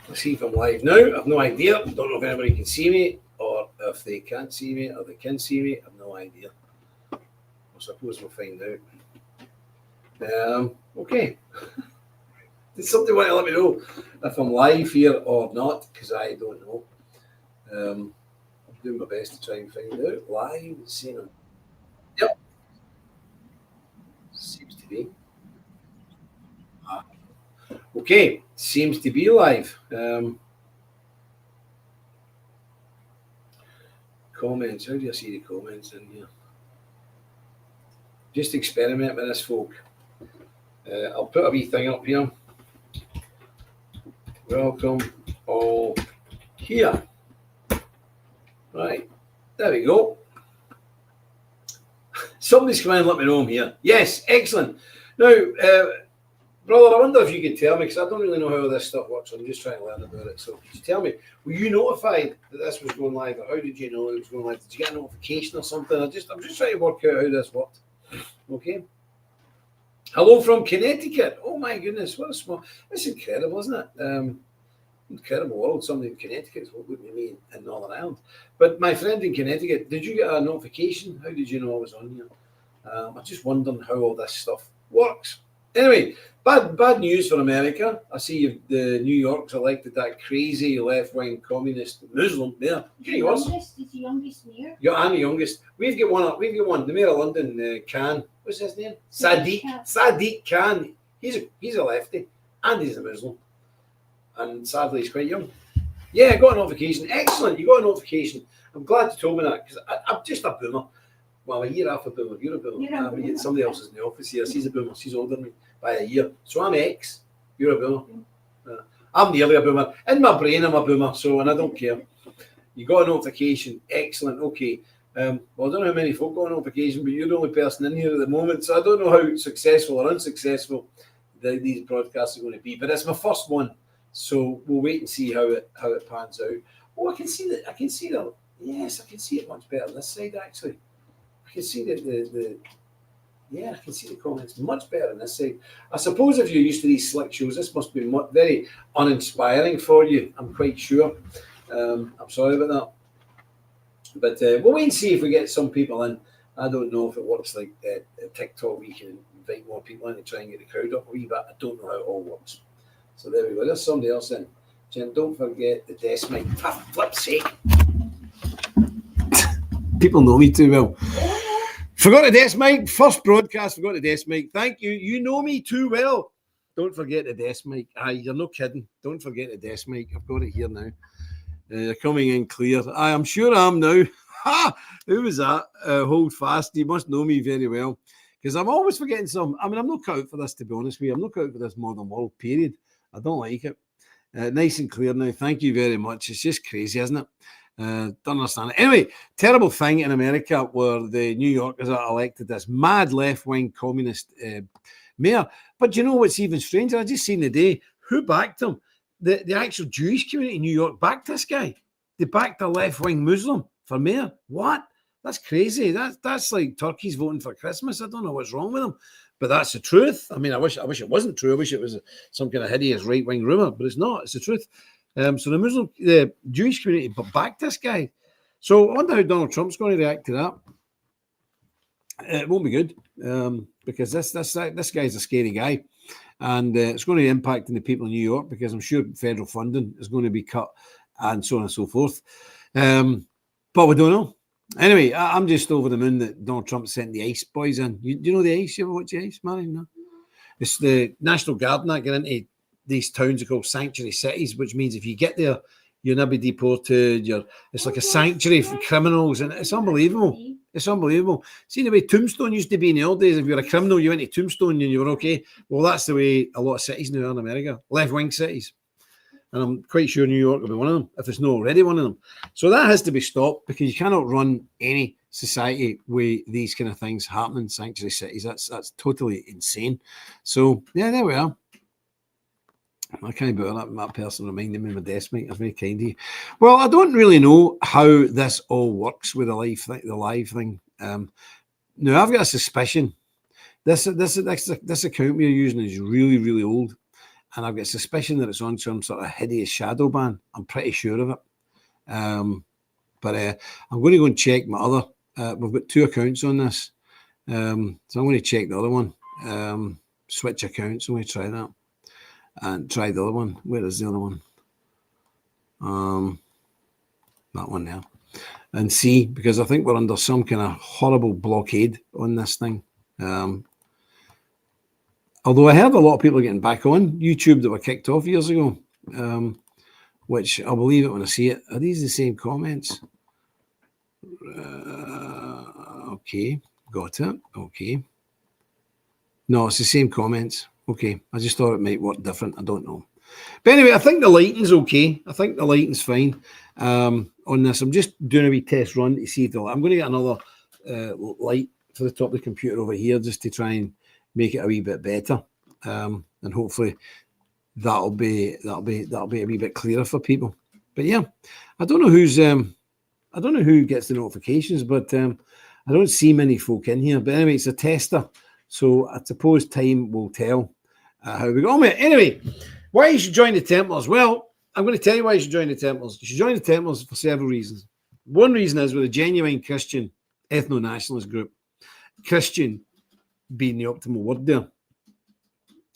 Let's see if I'm live now. I've no idea. Don't know if anybody can see me or if they can't see me or they can see me. I've no idea. I suppose we'll find out. Okay. Did somebody want to let me know if I'm live here or not? Because I don't know. I'm doing my best to try and find out. Live, seeing them. Yep. Seems to be. Okay, seems to be live. Comments. How do I see the comments in here? Just experiment with this, folk. I'll put a wee thing up here. Welcome all here. Right, there we go. Somebody's come in and let me know I'm here. Yes, excellent. Now, brother, I wonder if you could tell me, because I don't really know how this stuff works. I'm just trying to learn about it. So could you tell me, were you notified that this was going live, or how did you know it was going live? Did you get a notification or something? I'm just trying to work out how this worked. Okay. Hello from Connecticut. Oh my goodness, what a small. That's incredible, isn't it? Incredible world. Somebody in Connecticut is what wouldn't mean in Northern Ireland. But my friend in Connecticut, did you get a notification? How did you know I was on here? I'm just wondering how all this stuff works. Anyway, bad news for America. I see the New York's elected that crazy left-wing communist Muslim mayor. He's the youngest mayor. Yeah, I'm the youngest. We've got one. The mayor of London, Khan. What's his name? Sadiq Khan. He's a lefty and he's a Muslim. And sadly, he's quite young. Yeah, I got a notification. Excellent. You got a notification. I'm glad you told me that because I'm just a boomer. Well, a year after boomer. You're a boomer. Somebody else is in the office here. She's a boomer. She's older than me by a year. So I'm X. You're a boomer. I'm nearly a boomer. In my brain, I'm a boomer. So, and I don't care. You got a notification. Excellent. Okay. Well, I don't know how many folk got a notification, but you're the only person in here at the moment. So I don't know how successful or unsuccessful these broadcasts are going to be. But it's my first one. So we'll wait and see how it pans out. Oh, I can see that. Yes, I can see it much better on this side, actually. I can see I can see the comments much better on this side. I suppose if you're used to these slick shows, this must be very uninspiring for you. I'm quite sure. I'm sorry about that. But we'll wait and see if we get some people in. I don't know if it works like TikTok. We can invite more people in to try and get the crowd up a wee bit. I don't know how it all works. So there we go. There's somebody else in. Jen, don't forget the desk mic. For flip's sake. People know me too well. Forgot the desk mic. First broadcast, forgot the desk mic. Thank you. You know me too well. Don't forget the desk mic. You're no kidding. Don't forget the desk mic. I've got it here now. You're coming in clear. I'm sure I am now. Ha! Who was that? Hold fast. You must know me very well. Because I'm always forgetting some. I mean, I'm not cut out for this, to be honest with you. I'm not cut out for this modern world, period. I don't like it. Nice and clear now. Thank you very much. It's just crazy, isn't it? Don't understand it. Anyway, terrible thing in America where the New Yorkers are elected this mad left-wing communist mayor. But you know what's even stranger? I just seen the day who backed him. The actual Jewish community in New York backed this guy. They backed a left-wing Muslim for mayor. What? That's crazy. That's like turkeys voting for Christmas. I don't know what's wrong with them. But that's the truth. I mean, I wish it wasn't true. I wish it was some kind of hideous right-wing rumor, but it's not. It's the truth. So the Jewish community backed this guy. So I wonder how Donald Trump's going to react to that. It won't be good because this guy's a scary guy, and it's going to impact on the people in New York because I'm sure federal funding is going to be cut and so on and so forth. But we don't know. Anyway, I'm just over the moon that Donald Trump sent the ICE boys in. Do you know the ICE? You ever watch the ICE, Marion? No? It's the National Guard that get into these towns are called sanctuary cities, which means if you get there, you'll never be deported. It's like a sanctuary for criminals, and it's unbelievable. It's unbelievable. See the way Tombstone used to be in the old days. If you're a criminal, you went to Tombstone and you were okay. Well, that's the way a lot of cities now are in America, left-wing cities. And I'm quite sure New York will be one of them, if it's not already one of them. So that has to be stopped because you cannot run any society with these kind of things happening in sanctuary cities. That's totally insane. So, yeah, there we are. I can't believe that person reminded me of my desk mate. That's very kind of you. Well, I don't really know how this all works with the live thing. Now, I've got a suspicion. This account we're using is really, really old. and I've got a suspicion that it's on some sort of hideous shadow ban. I'm pretty sure of it. But I'm going to go and check my other. We've got 2 accounts on this. So I'm going to check the other one. Switch accounts. I'm going to try that. And try the other one. Where is the other one? That one there. And see, because I think we're under some kind of horrible blockade on this thing. Although I heard a lot of people getting back on YouTube that were kicked off years ago, which I'll believe it when I see it. Are these the same comments? Okay, got it. Okay. No, it's the same comments. Okay, I just thought it might work different. I don't know. But anyway, I think the lighting's okay. I think the lighting's fine on this. I'm just doing a wee test run to see if I'm going to get another light for the top of the computer over here just to try and make it a wee bit better. And hopefully that'll be a wee bit clearer for people. But yeah, I don't know who gets the notifications, but I don't see many folk in here. But anyway, it's a tester, so I suppose time will tell how we go on with it. Anyway, why you should join the Templars? Well, I'm going to tell you why you should join the Templars. You should join the Templars for several reasons. One reason is we're a genuine Christian ethno-nationalist group. Christian being the optimal word there.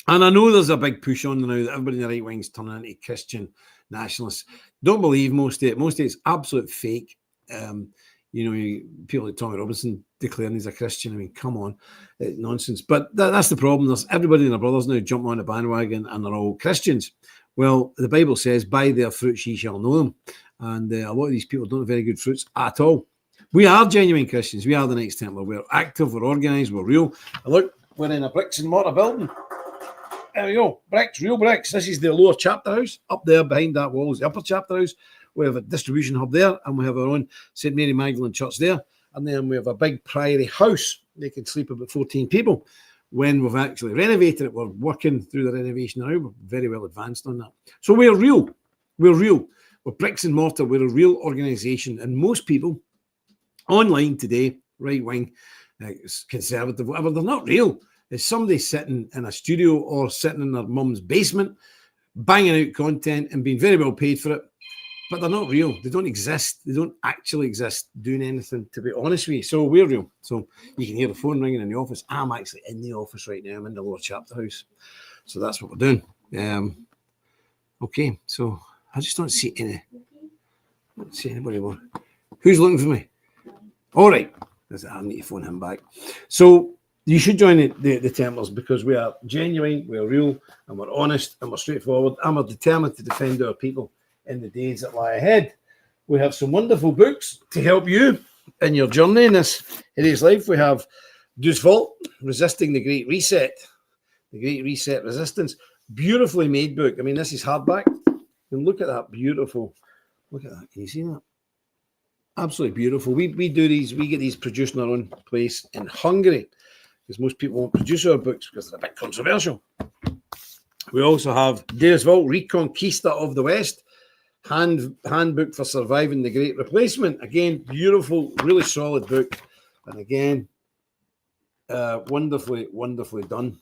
And I know there's a big push on now that everybody in the right wing's turning into Christian nationalists. Don't believe most of it. Most of it's absolute fake. People like Tommy Robinson declaring he's a Christian. I mean, come on, nonsense. But that's the problem. There's everybody and their brothers now jumping on the bandwagon and they're all Christians. Well, the Bible says, by their fruits ye shall know them. And a lot of these people don't have very good fruits at all. We are genuine Christians. We are the Knights Templar. We're active, we're organised, we're real. And look, we're in a bricks and mortar building. There we go. Bricks, real bricks. This is the lower chapter house. Up there behind that wall is the upper chapter house. We have a distribution hub there, and we have our own St. Mary Magdalene Church there. And then we have a big priory house. They can sleep about 14 people. When we've actually renovated it, we're working through the renovation now. We're very well advanced on that. So we're real. We're real. We're bricks and mortar. We're a real organisation. And most people online today, right wing, conservative, whatever, they're not real. It's somebody sitting in a studio or sitting in their mum's basement, banging out content and being very well paid for it. But they're not real. They don't exist. They don't actually exist doing anything, to be honest with you. So we're real. So you can hear the phone ringing in the office. I'm actually in the office right now. I'm in the lower chapter house. So that's what we're doing. Okay, so I just don't see anybody more. Who's looking for me? All right. I need to phone him back. So you should join the Templars because we are genuine, we're real, and we're honest, and we're straightforward, and we're determined to defend our people in the days that lie ahead. We have some wonderful books to help you in your journey in this hideous life. We have Douce Vault, Resisting the Great Reset, The Great Reset Resistance. Beautifully made book. I mean, this is hardback. And look at that beautiful, look at that. Can you see that? Absolutely beautiful. We do these, we get these produced in our own place in Hungary because most people won't produce our books because they're a bit controversial. We also have Douce Vault, Reconquista of the West, handbook for surviving the Great Replacement. Again, beautiful, really solid book. And again, wonderfully done.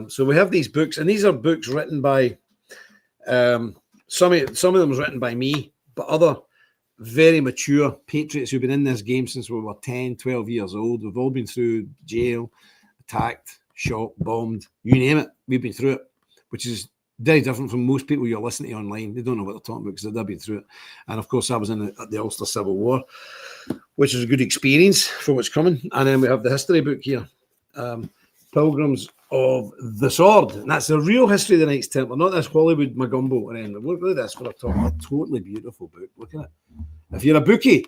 So we have these books, and these are books written by, some of them was written by me, but other very mature patriots who've been in this game since we were 10, 12 years old. We've all been through jail, attacked, shot, bombed, you name it. We've been through it, which is very different from most people you're listening to online. They don't know what they're talking about because they've been through it. And of course, I was in the Ulster Civil War, which is a good experience for what's coming. And then we have the history book here, Pilgrims of the Sword. And that's the real history of the Knights Templar, not this Hollywood magumbo or anything. Look at this for a totally beautiful book. Look at it. If you're a bookie,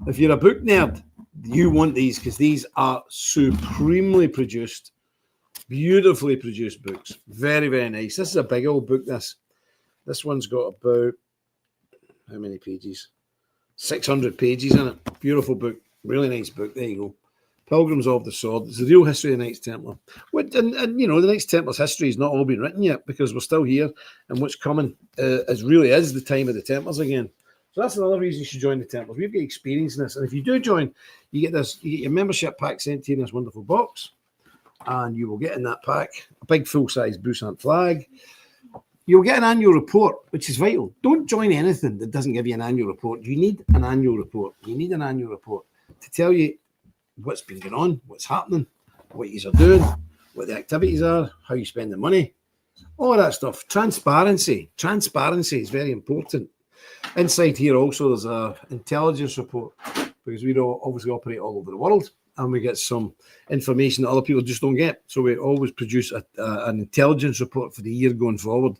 if you're a book nerd, you want these because these are supremely produced, beautifully produced books. Very, very nice. This is a big old book, this. This one's got about, how many pages? 600 pages in it. Beautiful book. Really nice book. There you go. Pilgrims of the Sword. It's the real history of the Knights Templar. And you know, the Knights Templar's history has not all been written yet because we're still here. And what's coming really is the time of the Templars again. So that's another reason you should join the Templars. We've got experience in this. And if you do join, you get your membership pack sent to you in this wonderful box. And you will get in that pack a big full-size Busan flag, you'll get an annual report, which is vital. Don't join anything that doesn't give you an annual report. You need an annual report. You need an annual report to tell you what's been going on, what's happening, what you are doing, what the activities are, how you spend the money, all that stuff. Transparency. Transparency is very important. Inside here also there's a intelligence report, because we don't obviously operate all over the world and we get some information that other people just don't get. So we always produce an intelligence report for the year going forward,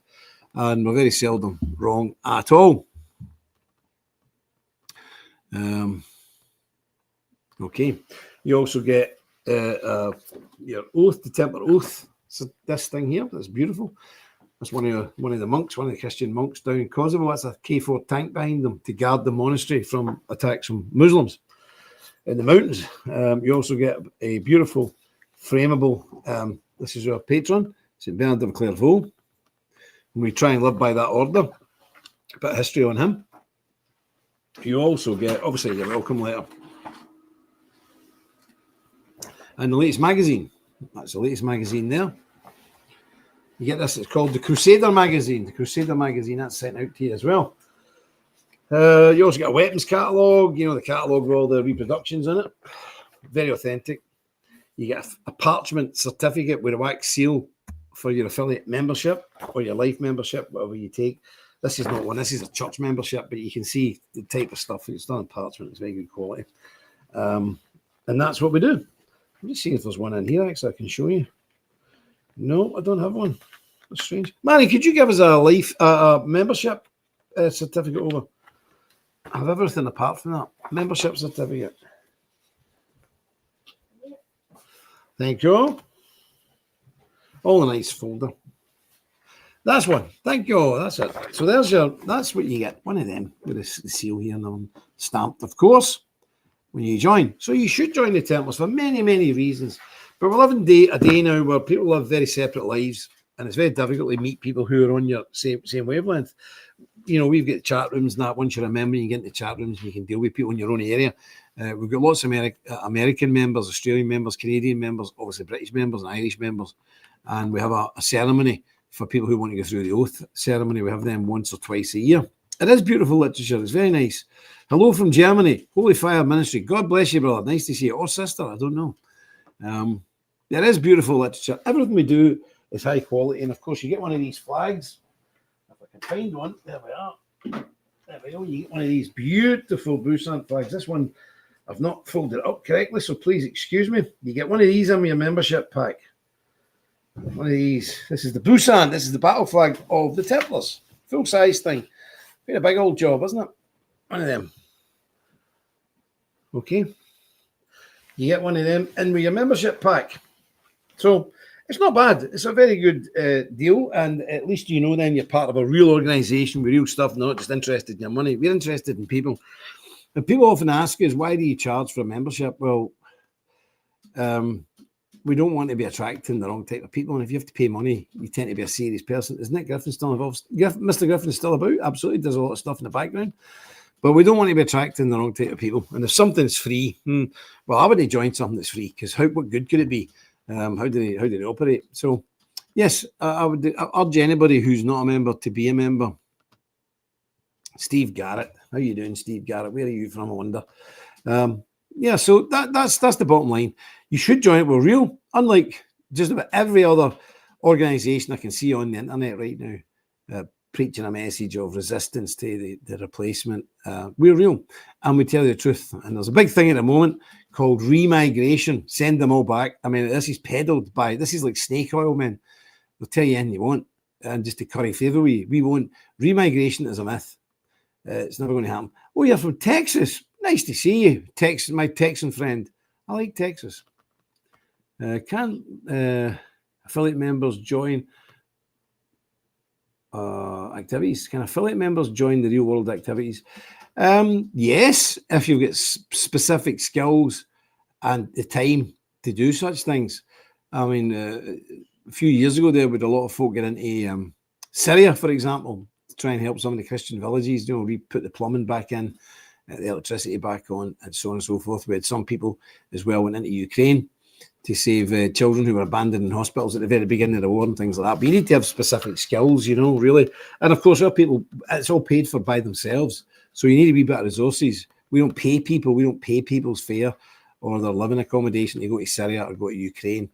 and we're very seldom wrong at all. Okay, you also get your oath, the Templar oath. So this thing here, that's beautiful. That's one of the monks, one of the Christian monks down in Kosovo. That's a K4 tank behind them to guard the monastery from attacks from Muslims in the mountains. You also get a beautiful frameable. This is our patron, St. Bernard of Clairvaux. And we try and live by that order. A bit of history on him. You also get, obviously, your welcome letter. And the latest magazine. That's the latest magazine there. You get this, it's called the Crusader magazine. The Crusader magazine, that's sent out to you as well. You also get a weapons catalogue, you know, the catalogue with all the reproductions in it. Very authentic. You get a parchment certificate with a wax seal for your affiliate membership or your life membership, whatever you take. This is not one, this is a church membership, but you can see the type of stuff. It's done in parchment, it's very good quality. And that's what we do. I'm just seeing if there's one in here, actually, I can show you. No, I don't have one. That's strange. Manny, could you give us a life membership certificate over? I have everything apart from that. Membership certificate. Thank you. All a nice folder. That's one. Thank you. That's it. So that's what you get. One of them with the seal here and on stamped, of course, when you join. So you should join the Templars for many, many reasons. But we're living a day now where people live very separate lives, and it's very difficult to meet people who are on your same wavelength. You know, we've got chat rooms and that. Once you remember, you get into chat rooms and you can deal with people in your own area. We've got lots of American members, Australian members, Canadian members, obviously British members and Irish members. And we have a ceremony for people who want to go through the oath ceremony. We have them once or twice a year. It is beautiful literature. It's very nice. Hello from Germany, Holy Fire Ministry. God bless you, brother. Nice to see you. Or sister, I don't know. There is beautiful literature. Everything we do is high quality. And of course, you get one of these flags. If I can find one, there we are. There we go. You get one of these beautiful Busan flags. This one, I've not folded it up correctly, so please excuse me. You get one of these in your membership pack. One of these. This is the Busan. This is the battle flag of the Templars. Full size thing. Been a big old job, isn't it? One of them. Okay. You get one of them in with your membership pack. So it's not bad. It's a very good deal. And at least you know then you're part of a real organisation with real stuff, not just interested in your money. We're interested in people. And people often ask us, why do you charge for a membership? Well, we don't want to be attracting the wrong type of people. And if you have to pay money, you tend to be a serious person. Is Nick Griffin still involved? Mr. Griffin's still about. Absolutely. Does a lot of stuff in the background. But we don't want to be attracting the wrong type of people. And if something's free, well, I would join something that's free, because what good could it be? How do they operate? So, yes, I would urge anybody who's not a member to be a member. Steve Garrett. How are you doing, Steve Garrett? Where are you from, I wonder? Yeah, so that's the bottom line. You should join it. We're real. Unlike just about every other organisation I can see on the internet right now, preaching a message of resistance to the replacement. We're real, and we tell you the truth. And there's a big thing at the moment called remigration. Send them all back. I mean, this is peddled by, this is like snake oil, man. They'll tell you anything you want, and just to curry favour with you. We won't. Remigration is a myth. It's never going to happen. Oh, you're from Texas. Nice to see you, my Texan friend. I like Texas. Can affiliate members join activities? Can affiliate members join the real world activities? Yes, if you've got specific skills and the time to do such things. I mean, a few years ago there, with a lot of folk get into Syria, for example, to try and help some of the Christian villages. You know, we put the plumbing back in, the electricity back on, and so on and so forth. We had some people as well went into Ukraine to save children who were abandoned in hospitals at the very beginning of the war and things like that. But you need to have specific skills, you know, really. And of course, our people, it's all paid for by themselves. So you need a wee bit of resources. We don't pay people. We don't pay people's fare or their living accommodation to go to Syria or go to Ukraine.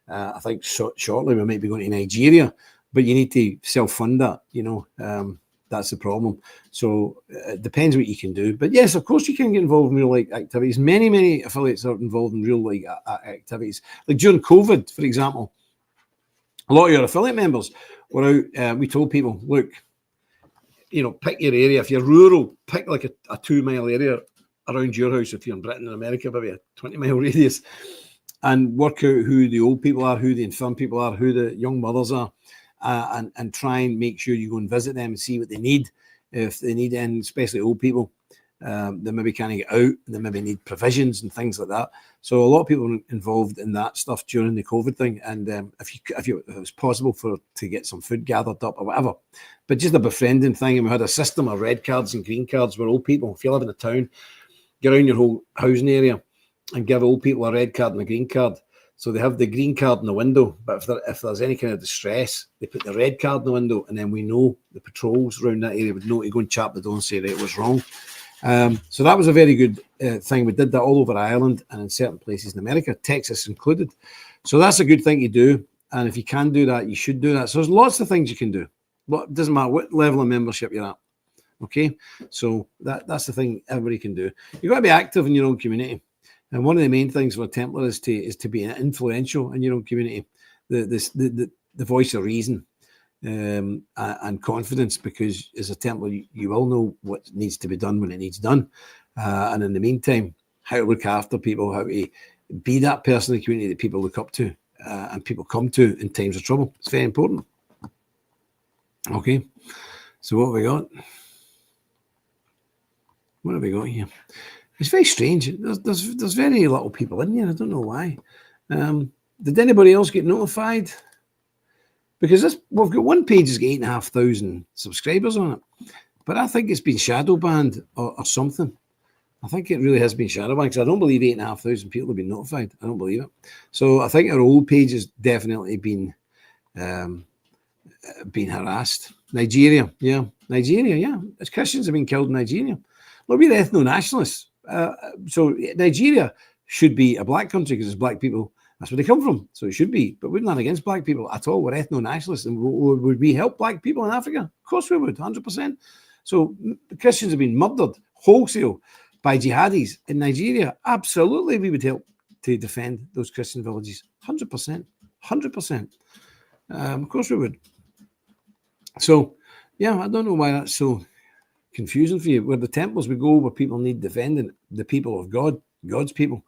I think shortly we might be going to Nigeria, but you need to self-fund that, you know. That's the problem. So it depends what you can do. But yes, of course, you can get involved in real-life activities. Many affiliates are involved in real-life activities. Like during COVID, for example, a lot of your affiliate members were out. We told people, look, you know, pick your area. If you're rural, pick like a 2-mile area around your house. If you're in Britain and America, maybe a 20-mile radius, and work out who the old people are, who the infirm people are, who the young mothers are. And try and make sure you go and visit them and see what they need. If they need any, especially old people, they maybe can't get out, they maybe need provisions and things like that. So a lot of people were involved in that stuff during the COVID thing. And if it was possible to get some food gathered up or whatever, but just a befriending thing. And we had a system of red cards and green cards where old people, if you live in a town, get around your whole housing area and give old people a red card and a green card. So they have the green card in the window, but if there's any kind of distress, they put the red card in the window, and then we know the patrols around that area would know to go and chap the door and say, right, what's wrong. So that was a very good thing. We did that all over Ireland and in certain places in America, Texas included. So that's a good thing to do. And if you can do that, you should do that. So there's lots of things you can do. It doesn't matter what level of membership you're at. Okay, so that's the thing everybody can do. You've got to be active in your own community. And one of the main things for a Templar is to be influential in your own community, the voice of reason and confidence, because as a Templar, you will know what needs to be done when it needs done. And in the meantime, how to look after people, how to be that person in the community that people look up to and people come to in times of trouble. It's very important. Okay, so what have we got? What have we got here? It's very strange. There's very little people in here. I don't know why. Did anybody else get notified? Because we've got one page that's got 8,500 subscribers on it, but I think it's been shadow banned or something. I think it really has been shadow banned because I don't believe 8,500 people have been notified. I don't believe it. So I think our old page has definitely been harassed. Nigeria, yeah. As Christians have been killed in Nigeria. Look, we're ethno-nationalists. So Nigeria should be a black country because it's black people. That's where they come from. So it should be. But we're not against black people at all. We're ethno-nationalists. And would we help black people in Africa? Of course we would, 100%. So the Christians have been murdered wholesale by jihadis in Nigeria. Absolutely, we would help to defend those Christian villages. 100%. 100%. Of course we would. So, yeah, I don't know why that's so confusing for you. Where the Templars we go, where people need defending, the people of God, God's people,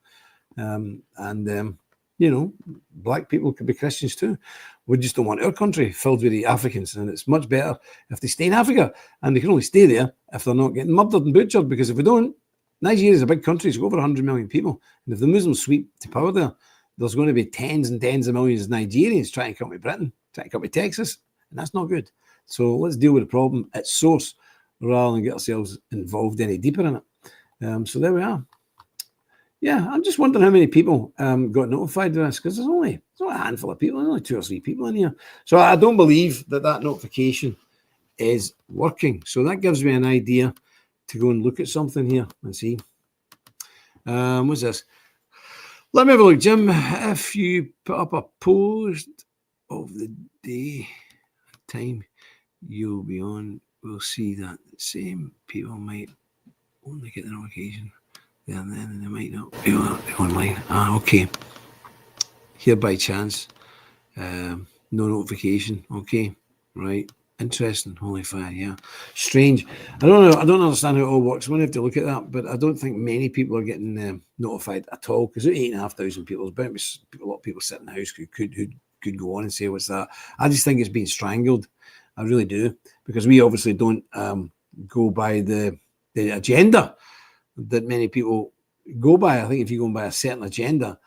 you know, black people could be Christians too. We just don't want our country filled with the Africans, and it's much better if they stay in Africa, and they can only stay there if they're not getting murdered and butchered. Because if we don't, Nigeria is a big country; it's got over 100 million people, and if the Muslims sweep to power there, there's going to be tens and tens of millions of Nigerians trying to come to Britain, trying to come to Texas, and that's not good. So let's deal with the problem at source, rather than get ourselves involved any deeper in it. So there we are. Yeah, I'm just wondering how many people got notified of this, because there's only a handful of people, there's only 2 or 3 people in here. So I don't believe that notification is working. So that gives me an idea to go and look at something here and see. What's this? Let me have a look, Jim. If you put up a post of the day, time you'll be on, we'll see that the same people might only get the notification and then they might not be online. Okay. Here by chance. No notification. Okay. Right. Interesting. Holy fire. Yeah. Strange. I don't know. I don't understand how it all works. I'm going to have to look at that, but I don't think many people are getting notified at all, because 8,500 people, there's about a lot of people sitting in the house who could go on and say, what's that? I just think it's been strangled. I really do, because we obviously don't go by the agenda that many people go by. I think if you go by a certain agenda,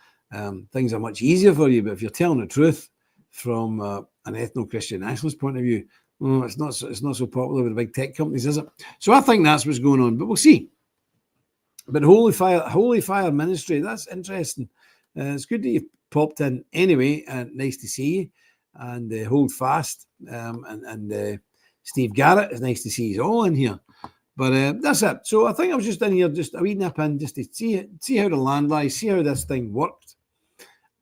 things are much easier for you. But if you're telling the truth from an ethno-Christian nationalist point of view, it's not so popular with the big tech companies, is it? So I think that's what's going on, but we'll see. But Holy Fire Ministry, that's interesting. It's good that popped in anyway, and nice to see you. And hold fast. And Steve Garrett, it's nice to see you all in here. But that's it. So I think I was just in here, just a wee nip in, just to see how the land lies, see how this thing worked.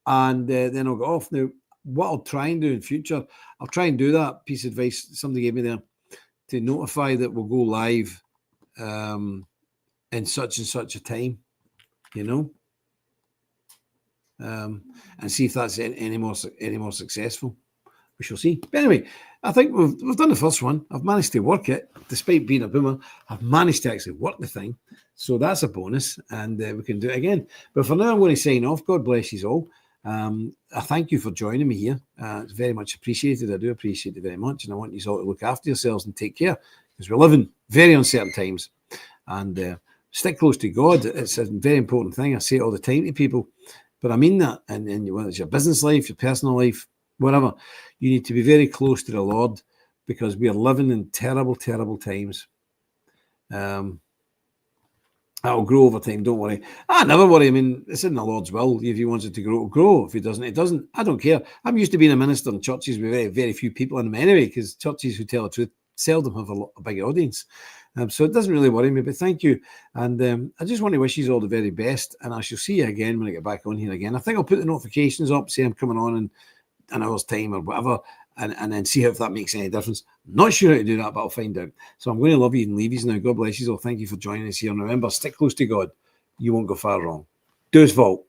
And then I'll go off. Now, what I'll try and do in future, I'll try and do that piece of advice somebody gave me there, to notify that we'll go live in such and such a time, you know, and see if that's any more successful. We shall see. But anyway, I think we've done the first one. I've managed to work it, despite being a boomer. I've managed to actually work the thing, so that's a bonus, and we can do it again. But for now, I'm going to sign off. God bless you all. I thank you for joining me here. It's very much appreciated. I do appreciate it very much, and I want you all to look after yourselves and take care, because we live in very uncertain times. And stick close to God. It's a very important thing. I say it all the time to people, but I mean that. And whether it's your business life, your personal life, whatever, you need to be very close to the Lord, because we are living in terrible, terrible times. That'll grow over time, don't worry. Never worry. I mean, it's in the Lord's will. If he wants it to grow, it'll grow. If he doesn't, it doesn't. I don't care. I'm used to being a minister in churches with very, very few people in them anyway, because churches who tell the truth seldom have a big audience. So it doesn't really worry me, but thank you. And I just want to wish you all the very best, and I shall see you again when I get back on here again. I think I'll put the notifications up, say I'm coming on in an hour's time or whatever, and then see if that makes any difference. Not sure how to do that, but I'll find out. So I'm going to love you and leave you now. God bless you all. Thank you for joining us here. And remember, stick close to God. You won't go far wrong. Do as vault.